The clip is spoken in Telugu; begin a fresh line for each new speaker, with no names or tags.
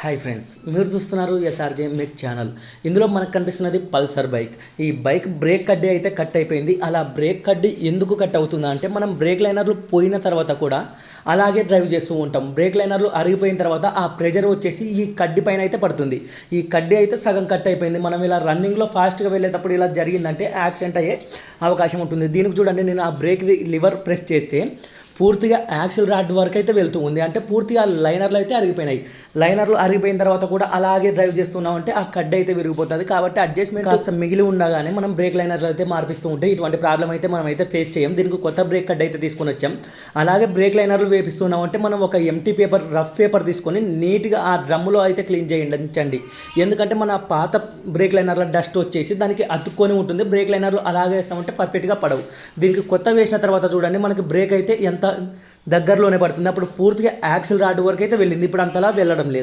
హాయ్ ఫ్రెండ్స్, మీరు చూస్తున్నారు ఎస్ఆర్జే మెక్ ఛానల్. ఇందులో మనకు కనిపిస్తున్నది పల్సర్ బైక్. ఈ బైక్ బ్రేక్ కడ్డీ అయితే కట్ అయిపోయింది. అలా బ్రేక్ కడ్డీ ఎందుకు కట్ అవుతుందా అంటే, మనం బ్రేక్ లైనర్లు పోయిన తర్వాత కూడా అలాగే డ్రైవ్ చేస్తూ ఉంటాం. బ్రేక్ లైనర్లు అరిగిపోయిన తర్వాత ఆ ప్రెజర్ వచ్చేసి ఈ కడ్డీ పైన అయితే పడుతుంది. ఈ కడ్డీ అయితే సగం కట్ అయిపోయింది. మనం ఇలా రన్నింగ్లో ఫాస్ట్గా వెళ్ళేటప్పుడు ఇలా జరిగిందంటే యాక్సిడెంట్ అయ్యే అవకాశం ఉంటుంది. దీనికి చూడండి, నేను ఆ బ్రేక్ లివర్ ప్రెస్ చేస్తే పూర్తిగా యాక్సిల్ రాడ్ వరకు అయితే వెళ్తూ ఉంది. అంటే పూర్తిగా లైనర్లు అయితే అరిగిపోయినాయి. లైనర్లు అరిగిపోయిన తర్వాత కూడా అలాగే డ్రైవ్ చేస్తున్నాం అంటే ఆ కడ్డీ అయితే విరిగిపోతుంది. కాబట్టి అడ్జస్ట్మెంట్ కాస్త మిగిలి ఉండగానే మనం బ్రేక్ లైనర్లు అయితే మార్పిస్తూ ఉంటే ఇటువంటి ప్రాబ్లం అయితే మనం అయితే ఫేస్ చేయం. దీనికి కొత్త బ్రేక్ కడ్డీ అయితే తీసుకొని వచ్చాం. అలాగే బ్రేక్ లైనర్లు వేపిస్తున్నాం అంటే మనం ఒక ఎంటీ పేపర్, రఫ్ పేపర్ తీసుకొని నీట్గా ఆ డ్రమ్ములో అయితే క్లీన్ చేయించండి. ఎందుకంటే మన పాత బ్రేక్ లైనర్ల డస్ట్ వచ్చేసి దానికి అతుక్కొని ఉంటుంది. బ్రేక్ లైనర్లు అలాగే వేస్తామంటే పర్ఫెక్ట్గా పడవు. దీనికి కొత్త వేసిన తర్వాత చూడండి, మనకి బ్రేక్ అయితే ఎంత దగ్గరలోనే పడుతుంది. అప్పుడు పూర్తిగా యాక్సిల్ రాడ్ వరకు అయితే వెళ్ళింది. ఇప్పుడు అంతలా వెళ్ళడం లేదు.